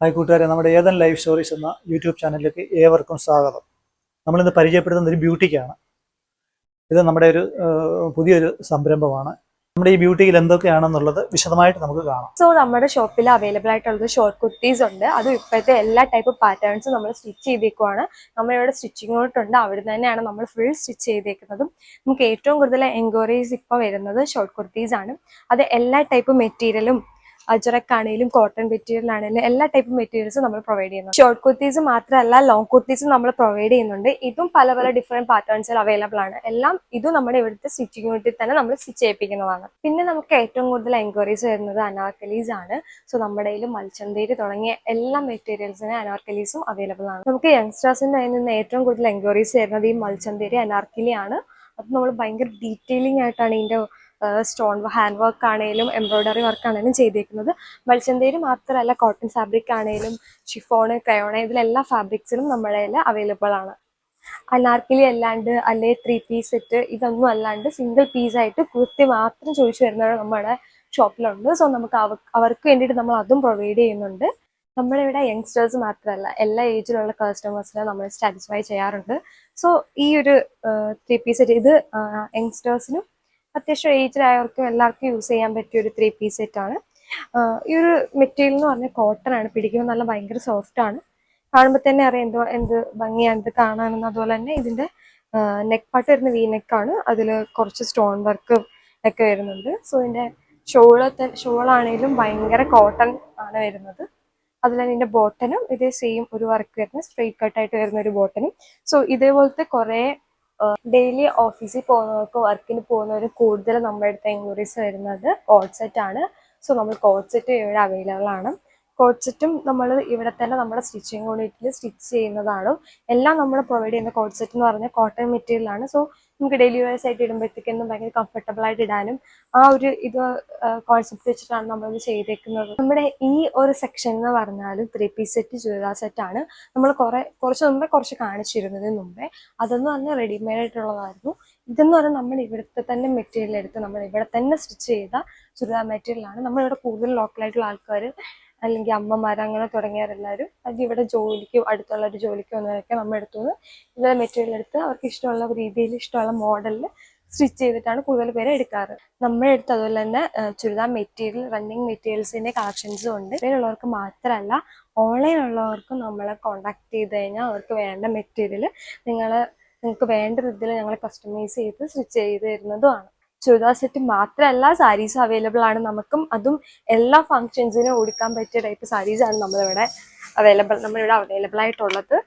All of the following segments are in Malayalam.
ഹായ് കൂട്ടുകാരെ, നമ്മുടെ ഏതൻ ലൈഫ് സ്റ്റോറീസ് എന്ന യൂട്യൂബ് ചാനലിലേക്ക് ഏവർക്കും സ്വാഗതം. നമ്മളിന്ന് പരിചയപ്പെടുത്തുന്ന ഒരു ബ്യൂട്ടിക്കാണ്. ഇത് നമ്മുടെ ഒരു പുതിയൊരു സംരംഭമാണ്. നമ്മുടെ ഈ ബ്യൂട്ടിയിൽ എന്തൊക്കെയാണെന്നുള്ളത് വിശദമായിട്ട് നമുക്ക് കാണാം. നമ്മുടെ ഷോപ്പിൽ അവൈലബിൾ ആയിട്ടുള്ളത് ഷോർട്ട് കുർത്തീസ് ഉണ്ട്. അതും ഇപ്പോഴത്തെ എല്ലാ ടൈപ്പ് പാറ്റേൺസും നമ്മൾ സ്റ്റിച്ച് ചെയ്തേക്കുവാണ്. നമ്മളിവിടെ സ്റ്റിച്ചിങ് ഔട്ടുണ്ട്, അവിടെ തന്നെയാണ് നമ്മൾ ഫുൾ സ്റ്റിച്ച് ചെയ്തേക്കുന്നതും. നമുക്ക് ഏറ്റവും കൂടുതൽ എൻക്വയറീസ് ഇപ്പോൾ വരുന്നത് ഷോർട്ട് കുർത്തീസ് ആണ്. അത് എല്ലാ ടൈപ്പ് മെറ്റീരിയലും അജറക് ആണെങ്കിലും കോട്ടൺ മെറ്റീരിയൽ ആണെങ്കിലും എല്ലാ ടൈപ്പ് മെറ്റീരിയൽസും നമ്മൾ പ്രൊവൈഡ് ചെയ്യുന്നു. ഷോർട്ട് കുർത്തീസ് മാത്രമല്ല, ലോങ് കുർത്തീസും നമ്മൾ പ്രൊവൈഡ് ചെയ്യുന്നുണ്ട്. ഇതും പല പല ഡിഫറെന്റ് പാറ്റേൺസിൽ അവൈലബിൾ ആണ്. എല്ലാം ഇതും നമ്മുടെ ഇവിടുത്തെ സ്റ്റിച്ചിങ് യൂണിറ്റിൽ തന്നെ നമ്മൾ സ്റ്റിച്ച് ചെയ്യിപ്പിക്കുന്നതാണ്. പിന്നെ നമുക്ക് ഏറ്റവും കൂടുതൽ എൻക്വയറീസ് വരുന്നത് അനാർക്കലീസ് ആണ്. സോ നമ്മുടെ കയ്യിൽ മൽച്ചന്തേരി തുടങ്ങിയ എല്ലാ മെറ്റീരിയൽസിനും അനാർക്കലീസും അവൈലബിൾ ആണ്. നമുക്ക് യങ്സ്റ്റേഴ്സിന്റെ കയ്യിൽ നിന്ന് ഏറ്റവും കൂടുതൽ എൻക്വയറീസ് വരുന്നത് ഈ മൽച്ചന്തേരി അനാർക്കലി ആണ്. അത് നമ്മൾ ഭയങ്കര ഡീറ്റെയിലിംഗ് ആയിട്ടാണ് ഇതിന്റെ സ്റ്റോൺ ഹാൻഡ് വർക്ക് ആണെങ്കിലും എംബ്രോയിഡറി വർക്ക് ആണെങ്കിലും ചെയ്തേക്കുന്നത്. മൽച്ചന്തേരി മാത്രമല്ല, കോട്ടൺ ഫാബ്രിക് ആണെങ്കിലും ഷിഫോണ്, ക്രയോണ, ഇതിലെല്ലാ ഫാബ്രിക്സിലും നമ്മുടെ കയ്യിൽ അവൈലബിൾ ആണ്. അനാർക്കലി അല്ലാണ്ട് അല്ലെ 3 പീസ് സെറ്റ് ഇതൊന്നും അല്ലാണ്ട് സിംഗിൾ പീസായിട്ട് കുർത്തി മാത്രം ചോദിച്ചു വരുന്നവർ നമ്മുടെ ഷോപ്പിലുണ്ട്. സോ നമുക്ക് അവർക്ക് വേണ്ടിയിട്ട് നമ്മൾ അതും പ്രൊവൈഡ് ചെയ്യുന്നുണ്ട്. നമ്മളിവിടെ യങ്സ്റ്റേഴ്സ് മാത്രമല്ല, എല്ലാ ഏജിലുള്ള കസ്റ്റമേഴ്സിനെ നമ്മൾ സാറ്റിസ്ഫൈ ചെയ്യാറുണ്ട്. സോ ഈ ഒരു 3 പീസ് സെറ്റ് ഇത് യങ്സ്റ്റേഴ്സിനും അത്യാവശ്യം ഏജിലായവർക്കും എല്ലാവർക്കും യൂസ് ചെയ്യാൻ പറ്റിയ ഒരു 3 പീസ് സെറ്റ് ആണ്. ഈ ഒരു മെറ്റീരിയൽ എന്ന് പറഞ്ഞാൽ കോട്ടൺ ആണ്. പിടിക്കുമ്പോൾ നല്ല ഭയങ്കര സോഫ്റ്റ് ആണ്. കാണുമ്പോൾ തന്നെ അറിയാം എന്ത് ഭംഗിയാണ് ഇത് കാണാനെന്ന്. അതുപോലെ തന്നെ ഇതിന്റെ നെക്ക് പാർട്ട് വരുന്ന വി നെക്കാണ്. അതിൽ കുറച്ച് സ്റ്റോൺ വർക്ക് ഒക്കെ വരുന്നുണ്ട്. സോ ഇതിന്റെ ഷോളാണെങ്കിലും ഭയങ്കര കോട്ടൺ ആണ് വരുന്നത്. അതുപോലെ തന്നെ ഇതിന്റെ ബോട്ടനും ഇതേ സെയിം ഒരു വർക്ക് വരുന്ന സ്ട്രെയിറ്റ് കട്ടായിട്ട് വരുന്ന ഒരു ബോട്ടനും. സോ ഇതേപോലത്തെ കുറേ ഡെയിലി ഓഫീസിൽ പോകുന്നവർക്ക്, വർക്കിന് പോകുന്നവർക്ക് കൂടുതൽ നമ്മുടെ അടുത്ത് എൻക്വയറീസ് വരുന്നത് കോഡ് സെറ്റ് ആണ്. സോ നമ്മൾ കോഡ് സെറ്റ് ഇവിടെ അവൈലബിൾ ആണ്. കോഡ് സെറ്റും നമ്മൾ ഇവിടെ തന്നെ നമ്മുടെ സ്റ്റിച്ചിങ് യൂണിറ്റിൽ സ്റ്റിച്ച് ചെയ്യുന്നതാണ്. എല്ലാം നമ്മൾ പ്രൊവൈഡ് ചെയ്യുന്ന കോഡ് സെറ്റ് എന്ന് പറഞ്ഞാൽ കോട്ടൺ മെറ്റീരിയൽ ആണ്. സോ നമുക്ക് ഡെയിലി വെയർസ് ആയിട്ട് ഇടുമ്പോഴത്തേക്കും ഭയങ്കര കംഫർട്ടബിൾ ആയിട്ട് ഇടാനും ആ ഒരു ഇത് കോൺസെപ്റ്റ് വെച്ചിട്ടാണ് നമ്മളിത് ചെയ്തേക്കുന്നത്. നമ്മുടെ ഈ ഒരു സെക്ഷൻ എന്ന് പറഞ്ഞാൽ 3 പീസ് സെറ്റ്, ചുരിദാർ സെറ്റ് ആണ്. നമ്മൾ കുറച്ച് മുമ്പേ കാണിച്ചിരുന്നതിന് മുമ്പേ അതെന്ന് പറഞ്ഞാൽ റെഡിമെയ്ഡ് ആയിട്ടുള്ളതായിരുന്നു. ഇതെന്ന് പറഞ്ഞാൽ നമ്മൾ ഇവിടുത്തെ തന്നെ മെറ്റീരിയൽ എടുത്ത് നമ്മൾ ഇവിടെ തന്നെ സ്റ്റിച്ച് ചെയ്ത ചുരിദാർ മെറ്റീരിയലാണ്. നമ്മളിവിടെ കൂടുതൽ ലോക്കലായിട്ടുള്ള ആൾക്കാർ അല്ലെങ്കിൽ അമ്മമാർ അങ്ങനെ തുടങ്ങിയവരെല്ലാവരും അല്ലെങ്കിൽ ഇവിടെ ജോലിക്ക് അടുത്തുള്ള ഒരു ജോലിക്ക് വന്നവരൊക്കെ നമ്മൾ എടുത്തുനിന്ന് ഇതുപോലെ മെറ്റീരിയൽ എടുത്ത് അവർക്ക് ഇഷ്ടമുള്ള രീതിയിൽ ഇഷ്ടമുള്ള മോഡലിൽ സ്റ്റിച്ച് ചെയ്തിട്ടാണ് കൂടുതൽ പേര് എടുക്കാറ്. നമ്മുടെ അടുത്ത് അതുപോലെ തന്നെ ചുരിദാർ മെറ്റീരിയൽ, റണ്ണിങ് മെറ്റീരിയൽസിന്റെ കളക്ഷൻസും ഉണ്ട്. ഇതിലുള്ളവർക്ക് മാത്രമല്ല, ഓൺലൈൻ ഉള്ളവർക്കും നമ്മളെ കോൺടാക്ട് ചെയ്ത് കഴിഞ്ഞാൽ അവർക്ക് വേണ്ട മെറ്റീരിയൽ നിങ്ങൾക്ക് വേണ്ട രീതിയിൽ ഞങ്ങൾ കസ്റ്റമൈസ് ചെയ്ത് സ്റ്റിച്ച് ചെയ്ത് തരുന്നതുമാണ്. ചുരിദാർ സെറ്റ് മാത്രമല്ല, സാരീസും അവൈലബിൾ ആണ് നമുക്കും. അതും എല്ലാ ഫങ്ഷൻസിനും കൊടുക്കാൻ പറ്റിയ ടൈപ്പ് സാരീസാണ് നമ്മളിവിടെ അവൈലബിൾ ആയിട്ടുള്ളത്.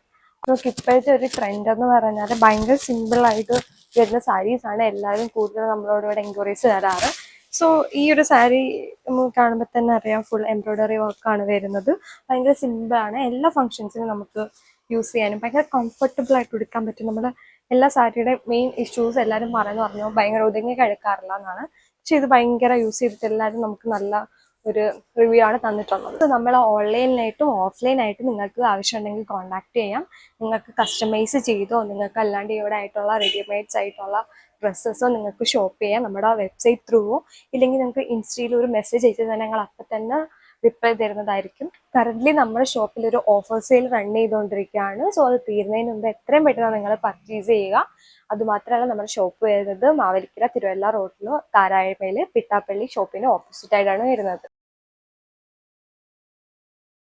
നമുക്ക് ഇപ്പോഴത്തെ ഒരു ട്രെൻഡ് എന്ന് പറഞ്ഞാൽ ഭയങ്കര സിമ്പിളായിട്ട് വരുന്ന സാരീസാണ് എല്ലാവരും കൂടുതൽ നമ്മളോട് ഇവിടെ എൻക്വയറീസ് തരാറ്. സോ ഈ ഒരു സാരി നമുക്ക് കാണുമ്പോൾ തന്നെ അറിയാം, ഫുൾ എംബ്രോയിഡറി വർക്കാണ് വരുന്നത്. ഭയങ്കര സിമ്പിളാണ്. എല്ലാ ഫങ്ഷൻസിനും നമുക്ക് യൂസ് ചെയ്യാനും ഭയങ്കര കംഫർട്ടബിൾ ആയിട്ട് എടുക്കാൻ പറ്റും. നമ്മുടെ എല്ലാ സാരിയുടെ മെയിൻ ഇഷ്യൂസ് എല്ലാവരും പറഞ്ഞു ഭയങ്കര ഒതുങ്ങി കിടക്കാറില്ല എന്നാണ്. പക്ഷെ ഇത് ഭയങ്കര യൂസ് ചെയ്തിട്ട് എല്ലാവരും നമുക്ക് നല്ല ഒരു റിവ്യൂ ആണ് തന്നിട്ടുള്ളത്. നമ്മൾ ഓൺലൈനായിട്ടും ഓഫ്ലൈനായിട്ടും നിങ്ങൾക്ക് ആവശ്യമുണ്ടെങ്കിൽ കോൺടാക്ട് ചെയ്യാം. നിങ്ങൾക്ക് കസ്റ്റമൈസ് ചെയ്തോ നിങ്ങൾക്ക് അല്ലാണ്ട് ഇവിടെ ആയിട്ടുള്ള റെഡിമെയ്ഡ്സ് ആയിട്ടുള്ള ഡ്രസ്സസോ നിങ്ങൾക്ക് ഷോപ്പ് ചെയ്യാം നമ്മുടെ വെബ്സൈറ്റ് ത്രൂവോ. ഇല്ലെങ്കിൽ നിങ്ങൾക്ക് ഇൻസ്റ്റയിൽ ഒരു മെസ്സേജ് അയച്ചു തന്നെ ഞങ്ങൾ അപ്പം തന്നെ റിപ്ലൈ തരുന്നതായിരിക്കും. കറന്റ് നമ്മുടെ ഷോപ്പിൽ ഒരു ഓഫർ സെയിൽ റൺ ചെയ്തുകൊണ്ടിരിക്കുകയാണ്. സോ അത് തീരുന്നതിന് മുമ്പ് എത്രയും പെട്ടെന്ന് നിങ്ങൾ പർച്ചേസ് ചെയ്യുക. അതുമാത്രമല്ല, നമ്മുടെ ഷോപ്പ് വരുന്നത് മാവേലിക്കര തിരുവല്ല റോഡിലോ താരായപ്പയിൽ പിട്ടാപ്പള്ളി ഷോപ്പിന് ഓപ്പോസിറ്റ് ആയിട്ടാണ് വരുന്നത്.